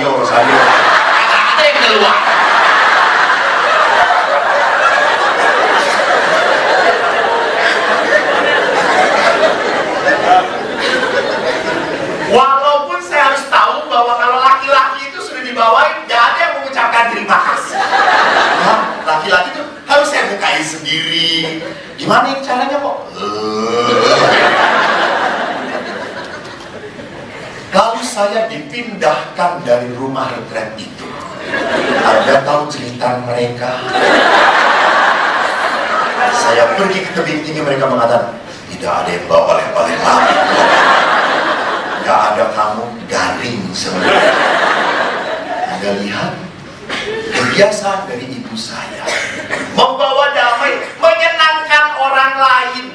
sayur. Ada yang keluar. Walaupun saya harus tahu bahwa kalau laki-laki itu sudah dibawain, gak ada yang mengucapkan terima kasih. Nah, laki-laki itu harus saya bukain sendiri. Gimana yang caranya kok? Lalu saya dipindahkan dari rumah retret itu. Anda tahu cerita mereka? Saya pergi ke tebing tinggi, mereka mengatakan, tidak ada yang bawa oleh-oleh lagi. Gak ada, kamu garing sebenarnya. Anda lihat kebiasaan dari ibu saya, membawa damai, menyenangkan orang lain.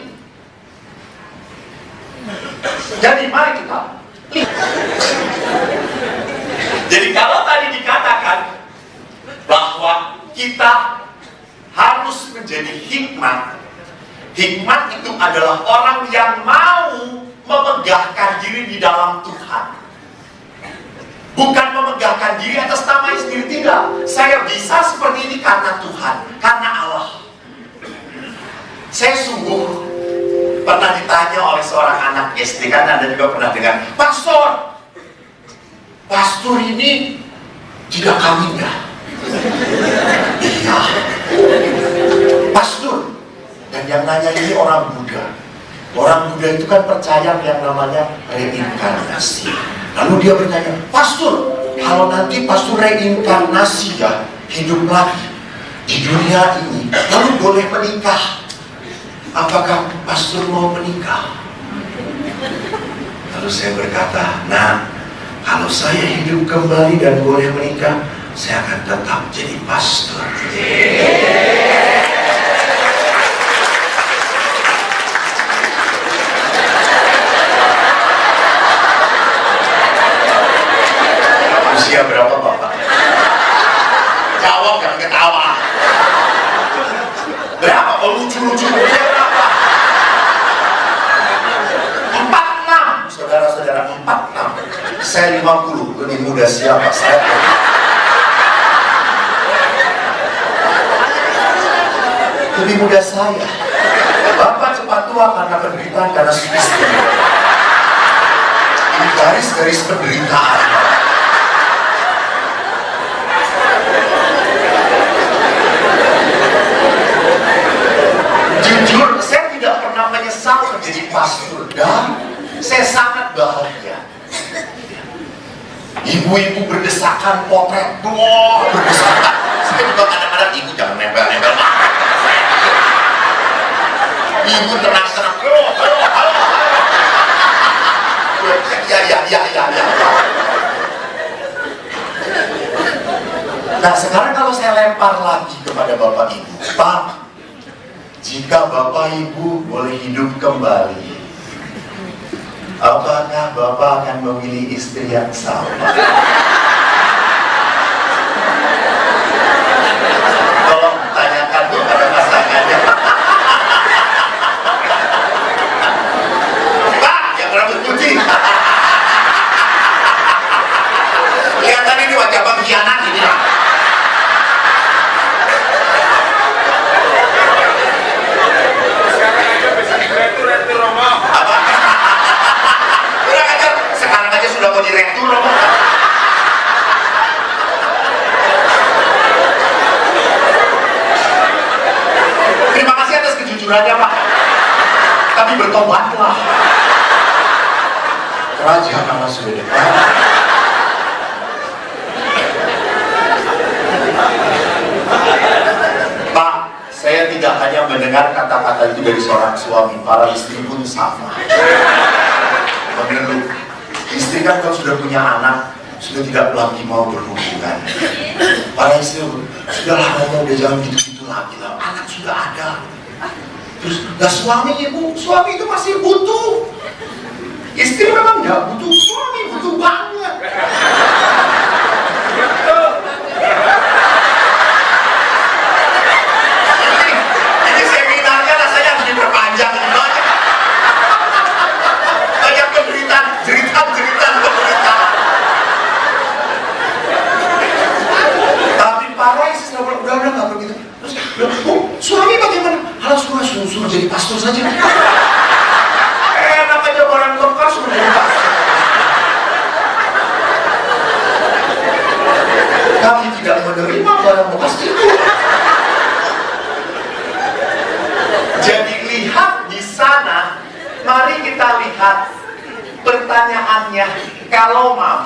Jadi mari kita lihat. Jadi kalau tadi dikatakan bahwa kita harus menjadi hikmat, hikmat itu adalah orang yang mau memegahkan diri di dalam Tuhan. Bukan memegahkan diri atas namanya sendiri, tidak. Saya bisa seperti ini karena Tuhan, karena Allah. Saya sungguh pernah ditanya oleh seorang anak SD, kan Anda juga pernah dengar, Pastor ini tidak kawin ya? Iya. Pastor, dan yang nanya ini orang Buddha. Orang Buddha itu kan percaya yang namanya reinkarnasi. Lalu dia bertanya, Pastor, kalau nanti Pastor reinkarnasi ya, hidup lagi di dunia ini, lalu boleh menikah, apakah Pastor mau menikah? Lalu saya berkata, nah, kalau saya hidup kembali dan boleh menikah, saya akan tetap jadi pastor. Usia berapa Bapak? Jawab, jangan ketawa. Berapa? Oh, lucu-lucu. Usia berapa? 46. Saudara-saudara, 46. Saya 50. Lebih muda siapa? Saya. Lebih muda saya. Bapak cepat tua karena penderitaan, karena istri. Ini garis-garis penderitaan. Jujur, saya tidak pernah menyesal menjadi pastor, dan saya sangat bahagia. Ibu-ibu berdesakan potret, berdesakan. Saya juga kadang-kadang, ibu jangan nempel-nempel. Ibu tenang-tenang, halo. Ya. Nah, sekarang kalau saya lempar lagi kepada Bapak Ibu, Pak, jika Bapak Ibu boleh hidup kembali, apakah Bapak akan memilih istri yang sama? Tolong tanyakan kepada pasangannya. Pak, yang rambut putih. Lihat tadi ini wajah pengkhianat ini. Sekarang aja sudah mau direktur loh. Terima kasih atas kejujurannya Pak, tapi bertobatlah, kerajaan Allah sudah dekat. Pak, saya tidak hanya mendengar kata-kata itu dari seorang suami, para istri pun sama. Mengeluh. Istri kan kalau sudah punya anak, sudah tidak lagi mau berhubungan. Para istri, sudahlah ngomong, dia jangan gitu-gitu lagi lah. Anak sudah ada. Terus, nah suami ibu, suami itu masih butuh. Istri memang nggak butuh, suami butuh banget. Ini seminarnya rasanya harus diperpanjang. Banyak penderitaan. suruh jadi pastor saja. Enak aja barang bekar suruh jadi pastor. Kami tidak menerima barang bekas itu. Jadi lihat di sana, mari kita lihat pertanyaannya. Kalau maaf.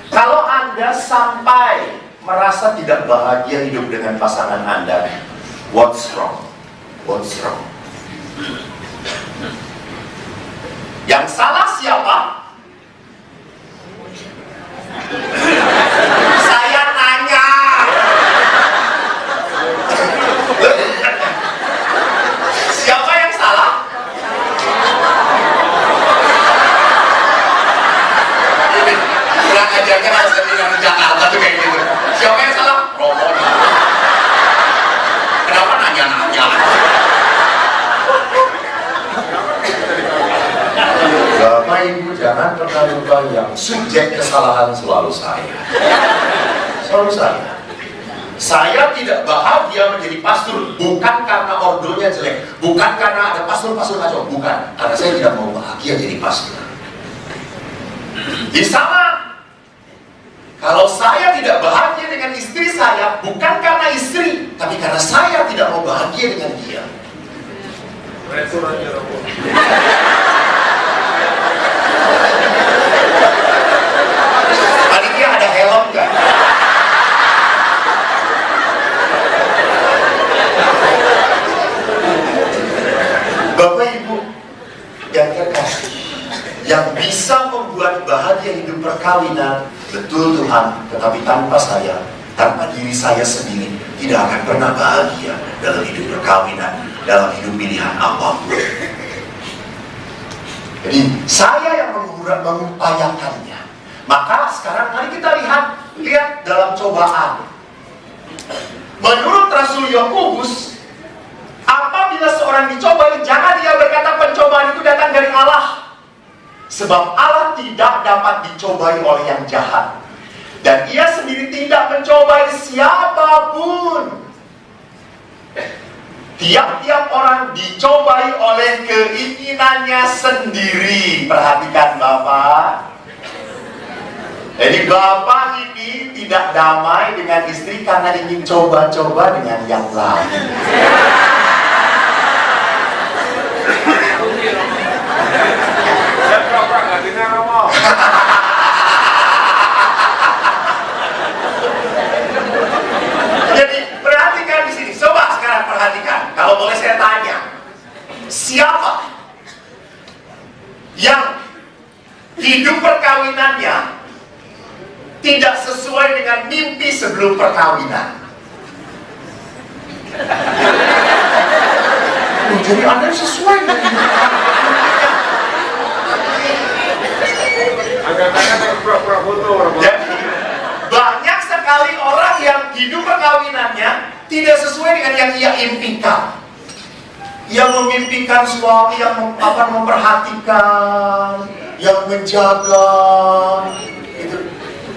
Kalau Anda sampai merasa tidak bahagia hidup dengan pasangan Anda, what's wrong? What's wrong? Yang salah siapa? Saya nanya. Siapa yang salah? Ini kurang ajarnya harus dari Jakarta tuh kayak gitu. Siapa yang salah? Romo. Kenapa nanya-nanya? Bapak Ibu jangan pernah lupa yang subjek kesalahan selalu saya. Selalu saya. Saya tidak bahagia menjadi pastor bukan karena ordonya jelek, bukan karena ada pastor-pastor kacau, bukan. Karena saya tidak mau bahagia jadi pastor. Di sama, kalau saya tidak bahagia dengan istri saya, bukan karena istri, tapi karena saya tidak mau bahagia dengan dia. Panitia ada helm nggak? Bapak Ibu yang terkasih, yang bisa membuat bahagia hidup perkawinan, betul Tuhan, tetapi tanpa saya, tanpa diri saya sendiri, tidak akan pernah bahagia dalam hidup perkawinan, dalam hidup pilihan apapun. Jadi saya yang mengupayakannya. Maka sekarang mari kita lihat dalam cobaan. Menurut Rasul Yakobus, apabila seorang dicobai, jangan dia berkata pencobaan itu datang dari Allah. Sebab Allah tidak dapat dicobai oleh yang jahat, dan ia sendiri tidak mencobai siapapun. Tiap-tiap orang dicobai oleh keinginannya sendiri. Perhatikan Bapak. Jadi Bapak ini tidak damai dengan istri karena ingin coba-coba dengan yang lain. Jadi perhatikan di sini. Coba sekarang perhatikan. Kalau boleh saya tanya, siapa yang hidup perkawinannya tidak sesuai dengan mimpi sebelum perkawinan? Jadi Anda sesuai dengan jadi banyak sekali orang yang hidup perkawinannya tidak sesuai dengan yang ia impikan. Yang memimpikan suami yang memperhatikan, yang menjaga,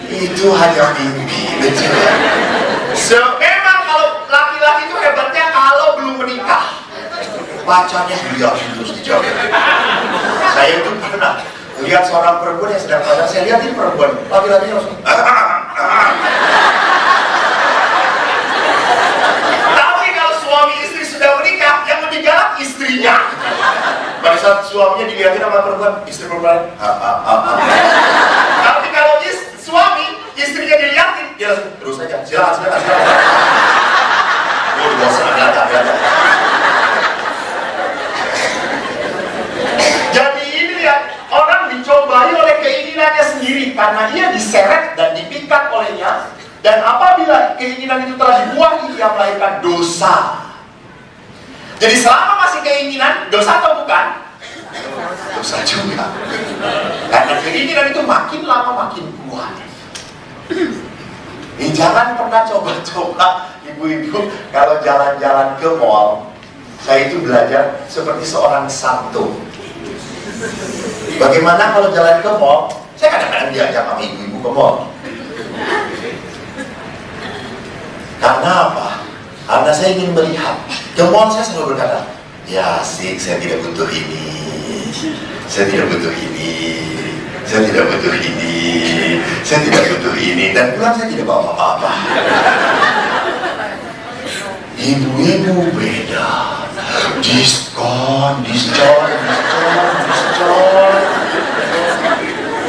itu hanya mimpi, betul. So, memang kalau laki-laki itu hebatnya kalau belum menikah, pacarnya dilihatin terus dijaga. Saya itu pernah lihat seorang perempuan yang sedang pacaran, saya lihatin perempuan, laki-lakinya langsung. Tapi kalau suami istri sudah menikah, yang lebih galak istrinya. Pada saat suaminya dilihatin sama perempuan, istri perempuan. Tapi kalau suami istrinya dilihatin, dia langsung terus aja. Silakan. Oh, bosan ada. Jadi ini lihat, orang dicobai oleh keinginannya sendiri karena ia diseret dan dipikat olehnya, dan apabila keinginan itu telah dibuahi, ia melahirkan dosa. Jadi selama masih keinginan, dosa atau bukan? Dosa juga. Karena keinginan itu makin lama makin kuat. Jangan pernah coba-coba ibu-ibu kalau jalan-jalan ke mall. Saya itu belajar seperti seorang santo. Bagaimana kalau jalan ke mall? Saya kadang-kadang diajak sama ibu-ibu ke mall. Karena apa? Karena karena saya ingin melihat. Ke mall saya selalu berkata, ya asik, saya tidak butuh ini, saya tidak butuh ini, saya tidak butuh ini, saya tidak butuh ini, dan pulang saya tidak bawa apa-apa. Ibu-ibu beda, diskon.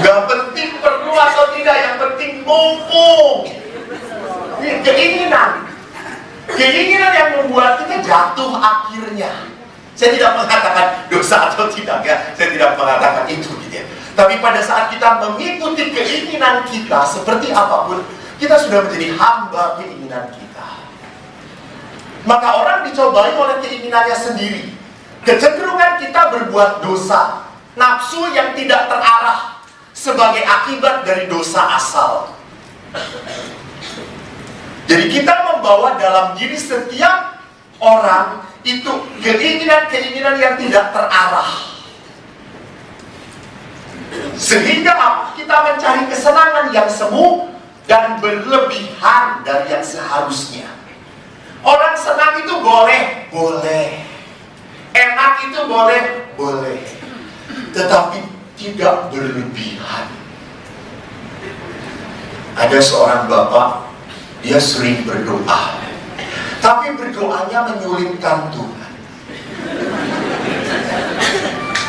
Gak penting perlu atau tidak, yang penting mumpung. Keinginan yang membuat kita jatuh akhirnya. Saya tidak mengatakan dosa atau tidak, ya. Saya tidak mengatakan itu, gitu ya. Tapi pada saat kita mengikuti keinginan kita, seperti apapun, kita sudah menjadi hamba keinginan kita. Maka orang dicobai oleh keinginannya sendiri. Kecenderungan kita berbuat dosa, nafsu yang tidak terarah, sebagai akibat dari dosa asal. Jadi kita membawa dalam diri setiap orang itu keinginan-keinginan yang tidak terarah. Sehingga kita mencari kesenangan yang semu dan berlebihan dari yang seharusnya. Orang senang itu boleh. Enak itu boleh. Tetapi tidak berlebihan. Ada seorang bapak, dia sering berdoa, tapi berdoanya menyulitkan Tuhan.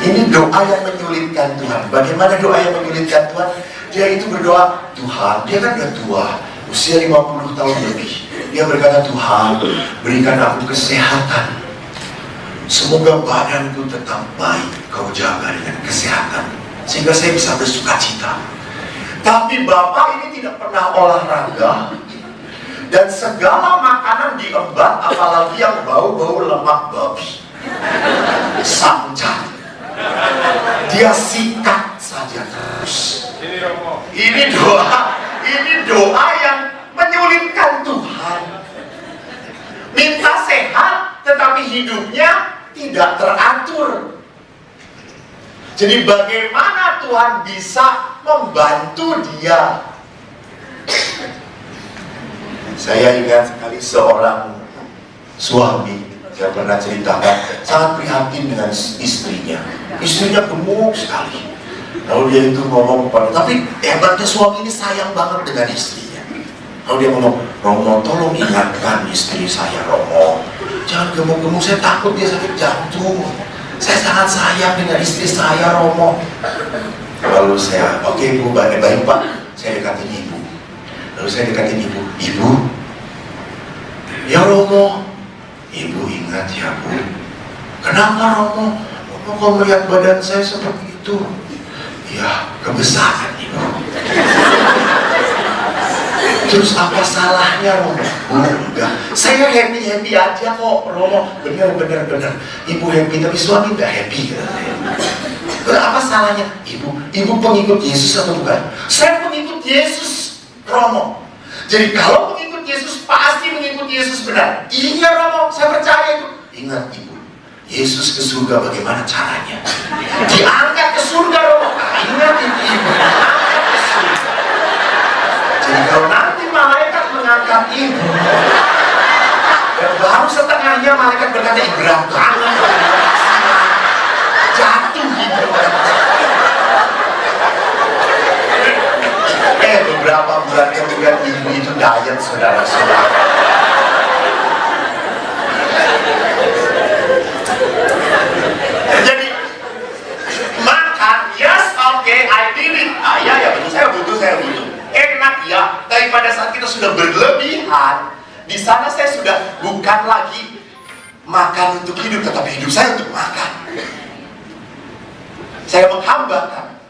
Ini doa yang menyulitkan Tuhan. Bagaimana doa yang menyulitkan Tuhan? Dia itu berdoa, Tuhan, dia kan udah tua, usia 50 tahun lebih. Dia berkata, Tuhan, berikan aku kesehatan. Semoga badanku tetap baik, kau jaga dengan kesehatan, sehingga saya bisa bersuka cita. Tapi bapak ini tidak pernah olahraga, dan segala makanan diembat, apalagi yang bau-bau lemak babi, sancat. Dia sikat saja terus. Ini doa yang menyulitkan Tuhan. Minta sehat, tetapi hidupnya tidak teratur. Jadi bagaimana Tuhan bisa membantu dia? Saya ingat sekali seorang suami, saya pernah ceritakan, sangat prihatin dengan istrinya. Istrinya gemuk sekali. Lalu dia itu ngomong pada, tapi hebatnya suami ini sayang banget dengan istrinya. Lalu dia ngomong, Romo, tolong ingatkan istri saya, Romo, jangan gemuk-gemuk, saya takut dia sakit jantung. Saya sangat sayang dengan istri saya, Romo. Lalu saya, oke Bu, baik Pak, saya dekatin ibu. Lalu saya dekatin ibu, Ibu, ya Romo, Ibu ingat ya Bu, kenapa Romo? Romo kok melihat badan saya seperti itu? Ya, kebesaran Ibu. Terus apa salahnya Romo? Enggak, saya happy aja kok Romo. Bener. Ibu happy, tapi suami nggak happy. Apa salahnya? Ibu pengikut Yesus atau bukan? Saya pengikut Yesus, Romo. Jadi kalau pengikut Yesus pasti mengikut Yesus benar. Iya Romo, saya percaya itu. Ingat Ibu, Yesus ke surga bagaimana caranya? Diangkat ke surga Romo. Ingat itu Ibu, diangkat ke surga. Jadi kalau nanti malaikat mengangkat Ibu, dan baru setengahnya malaikat berkata, berat banget, jatuh Ibu. Beberapa bulan kemudian ibu itu diet, saudara-saudara. Jadi makan, yes, okay, I did it. Ya betul, saya butuh. Enak ya, tapi pada saat kita sudah berlebihan, di sana saya sudah bukan lagi makan untuk hidup, tetapi hidup saya untuk makan. Saya menghambakan.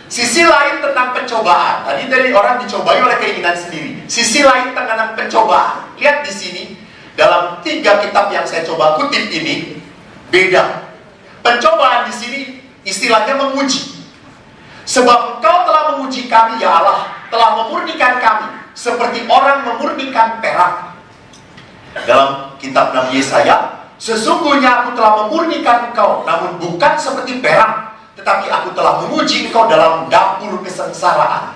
Sisi lain tentang pencobaan. Tadi orang dicobai oleh keinginan sendiri. Sisi lain tentang pencobaan. Lihat di sini dalam 3 kitab yang saya coba kutip ini beda. Pencobaan di sini istilahnya menguji. Sebab Engkau telah menguji kami ya Allah, telah memurnikan kami seperti orang memurnikan perak. Dalam kitab Nabi Yesaya, sesungguhnya aku telah memurnikan engkau, namun bukan seperti perak, tetapi aku telah menguji engkau dalam dapur kesengsaraan.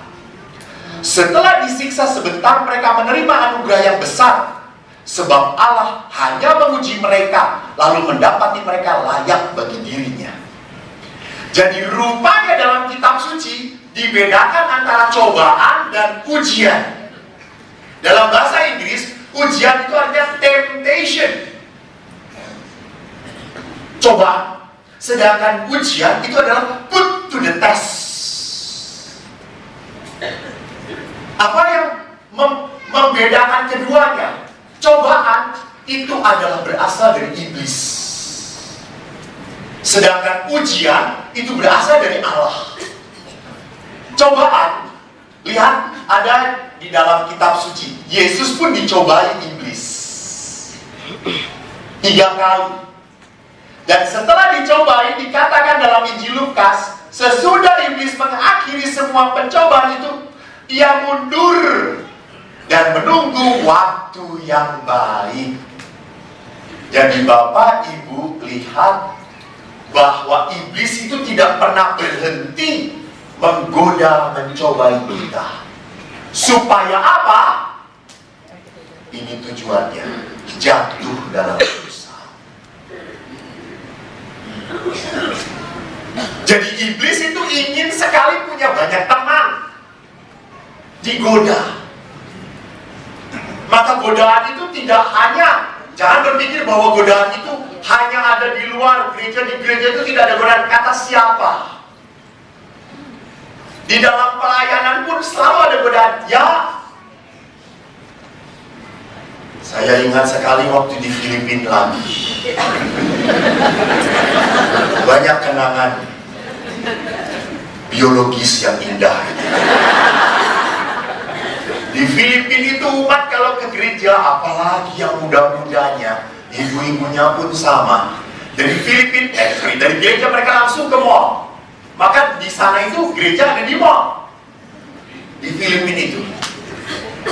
Setelah disiksa sebentar, mereka menerima anugerah yang besar. sebab Allah hanya menguji mereka, lalu mendapati mereka layak bagi dirinya. Jadi rupanya dalam kitab suci dibedakan antara cobaan dan ujian. Dalam bahasa Inggris, ujian itu artinya temptation, cobaan. Sedangkan ujian itu adalah put to the test. Apa yang membedakan keduanya? Cobaan itu adalah berasal dari iblis, sedangkan ujian itu berasal dari Allah. Cobaan, lihat ada di dalam kitab suci. Yesus pun dicobai iblis 3 kali. Dan setelah dicobai, dikatakan dalam Injil Lukas, sesudah iblis mengakhiri semua pencobaan itu, ia mundur dan menunggu waktu yang baik. Jadi Bapak Ibu lihat bahwa iblis itu tidak pernah berhenti menggoda, mencobai kita. Supaya apa? Ini tujuannya, jatuh dalam dosa. Jadi iblis itu ingin sekali punya banyak teman, digoda. Maka godaan itu tidak hanya, jangan berpikir bahwa godaan itu hanya ada di luar gereja. Di gereja itu tidak ada godaan. Kata siapa? Di dalam pelayanan pun selalu ada godaan. Ya, saya ingat sekali waktu di Filipina lagi. Banyak kenangan biologis yang indah. Di Filipina itu umat kalau ke gereja, apalagi yang muda-mudanya, ibu-ibunya pun sama. Dari Filipina, dari gereja mereka langsung ke mall. Maka di sana itu gereja ada di mall. Di Filipina itu.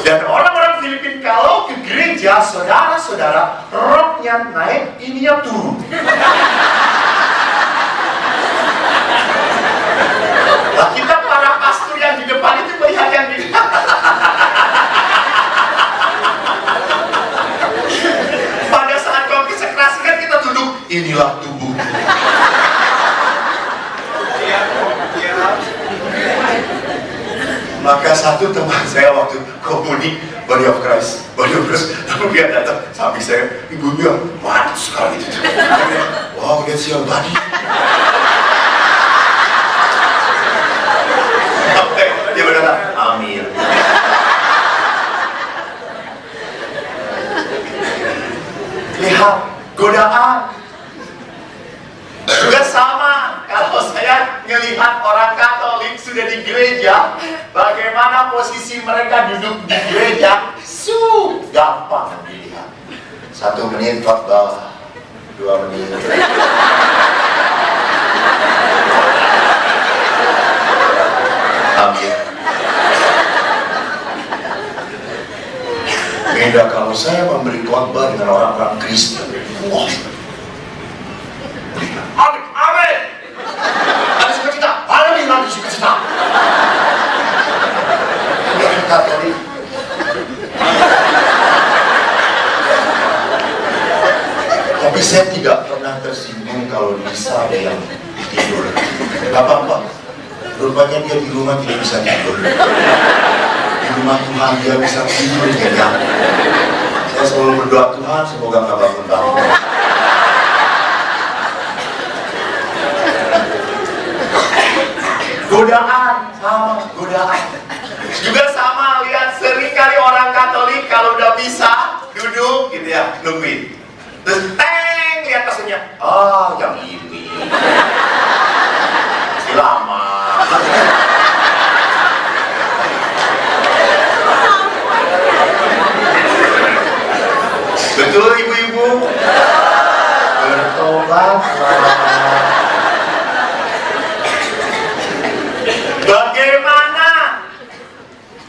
Dan orang-orang Filipina kalau ke gereja, saudara-saudara, roknya naik, ininya turun. Nah, kita para pastor yang di depan itu melihat yang di pada saat konsekrasikan kita duduk, inilah tubuh. Maka satu teman saya waktu komuni Body of Christ, lalu dia datang sambil saya, ibu bilang, mantap sekali itu. Wow, that's your body. Dia berkata, amin. Lihat, godaan juga sama. Kalau saya melihat orang Katolik sudah di gereja, bagaimana posisi mereka duduk di gereja, gampang dilihat. 1 menit khotbah, 2 menit. Amin. Beda kalau saya memberi khotbah dengan orang-orang Kristen. Wah. Amin. Ada sukacita. Ada lagi sukacita. Katolik. Tapi saya tidak pernah tersinggung kalau bisa ada yang tidur. Gak apa-apa. Rupanya dia di rumah tidak bisa tidur. Di rumah Tuhan dia bisa tidur nyenyak. Saya selalu berdoa, Tuhan semoga gak bangun-bangun. Godaan, sama godaan. Juga sama, lihat seringkali orang Katolik kalau udah bisa duduk gitu ya, nungguin. Terus teng, lihat tasnya. Oh, yang ini. Masih lama. Betul ibu-ibu? Bertobatlah. Bagaimana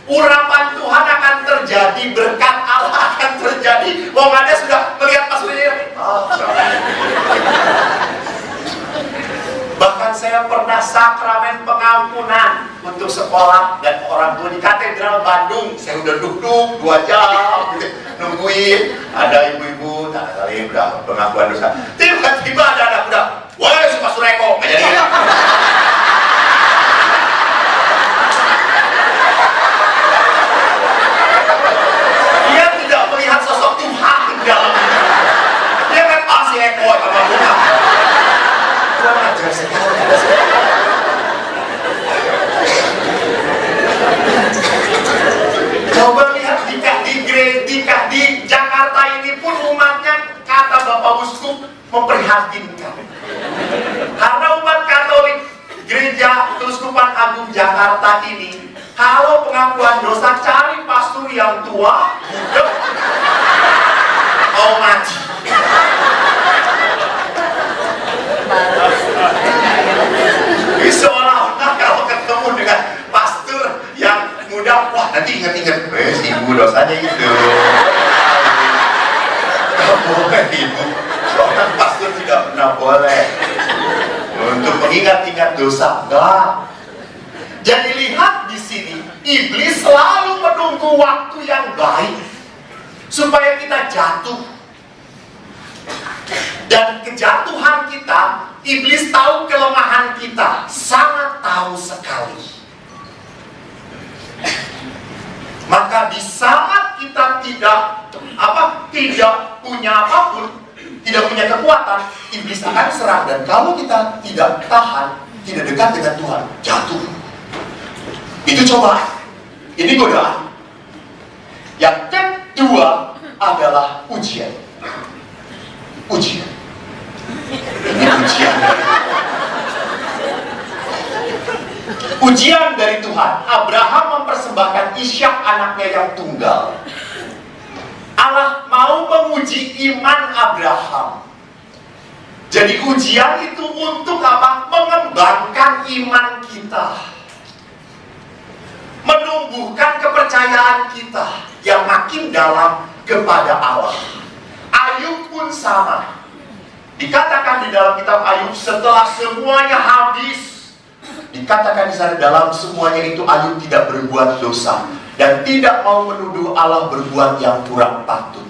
urapan Tuhan akan terjadi, berkat Allah akan terjadi. Wong Anda sudah melihat maksudnya. Bahkan saya pernah sakramen pengampunan. untuk sekolah, dan orang tua di Katedral Bandung. Saya udah duduk 2 jam gitu, nungguin. Ada ibu-ibu, tak kali udah pengakuan dosa. Tiba-tiba ada anak muda, woi si Pak Sureko, nggak jadi. Dia tidak melihat sosok Tuhan di dalamnya. Dia kan si Eko sama Bunga. Kurang ajar sekali. Coba lihat di Jakarta ini pun umatnya, kata Bapak Uskup, memprihatinkan. Karena umat Katolik Gereja Keuskupan Agung Jakarta ini, kalau pengakuan dosa cari pastor yang tua, muda, mau mati. Jadi seolah-olah kalau ketemu dengan pastor yang muda, wah nanti ingat-ingat, ibu dosanya itu. Gak boleh ibu, soalnya pastor tidak pernah boleh untuk mengingat-ingat dosa. Enggak. Jadi lihat di sini, iblis selalu menunggu waktu yang baik supaya kita jatuh. Dan kejatuhan kita, iblis tahu kelemahan kita, sangat tahu sekali. Maka di saat kita tidak punya apapun, tidak punya kekuatan, iblis akan serang. Dan kalau kita tidak tahan, tidak dekat dengan Tuhan, jatuh. Itu cobaan. Ini godaan. Yang kedua adalah ujian. Ujian. Ini ujian. Ujian dari Tuhan. Abraham mempersembahkan Ishak, anaknya yang tunggal. Allah mau menguji iman Abraham. Jadi ujian itu untuk apa? Mengembangkan iman kita, menumbuhkan kepercayaan kita yang makin dalam kepada Allah. Ayub pun sama. Dikatakan di dalam kitab Ayub, setelah semuanya habis, dikatakan di sana dalam semuanya itu Ayub tidak berbuat dosa dan tidak mau menuduh Allah berbuat yang kurang patut.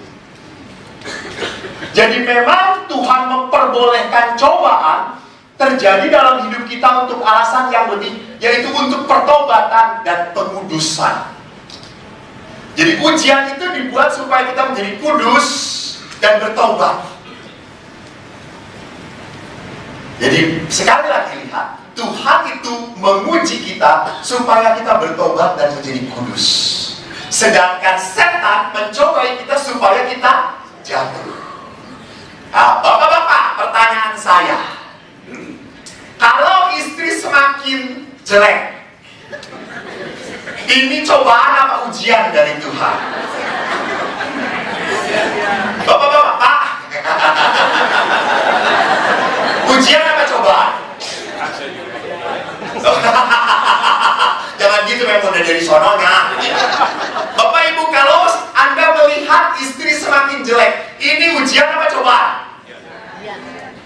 Jadi memang Tuhan memperbolehkan cobaan terjadi dalam hidup kita untuk alasan yang lebih, yaitu untuk pertobatan dan pengudusan. Jadi ujian itu dibuat supaya kita menjadi kudus dan bertobat. Jadi sekali lagi lihat, Tuhan itu menguji kita supaya kita bertobat dan menjadi kudus. Sedangkan setan mencobai kita supaya kita jatuh. Nah, bapak-bapak, pertanyaan saya, kalau istri semakin jelek, ini cobaan apa ujian dari Tuhan? Bapak-bapak, Pak, ujian apa cobaan? Jangan gitu, memang udah dari sononya. Bapak Ibu, kalau Anda melihat istri semakin jelek, ini ujian apa cobaan?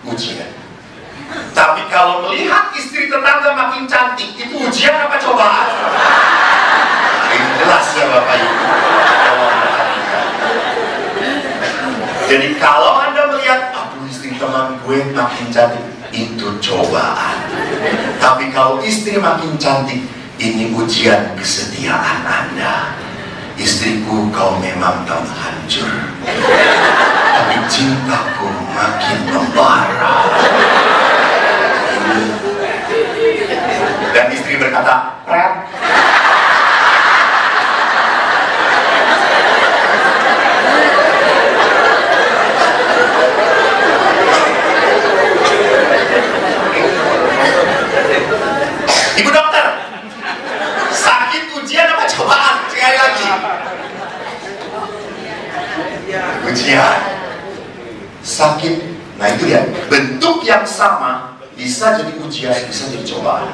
Ujian. Tapi kalau melihat istri tetangga makin cantik, itu ujian apa cobaan? Ini jelas ya Bapak Ibu. Jadi kalau Anda melihat, aduh istri teman gue makin cantik, itu cobaan. Tapi kalau istri makin cantik, ini ujian kesetiaan Anda. Istriku, kau memang tak hancur, tapi cintaku makin membara. Dan istri berkata, "Pret." Ibu dokter, sakit ujian apa cobaan? Sekali lagi. Ujian. Sakit. Nah itu ya, bentuk yang sama bisa jadi ujian, bisa jadi cobaan.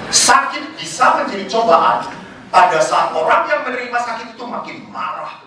Sakit bisa menjadi cobaan pada saat orang yang menerima sakit itu makin marah.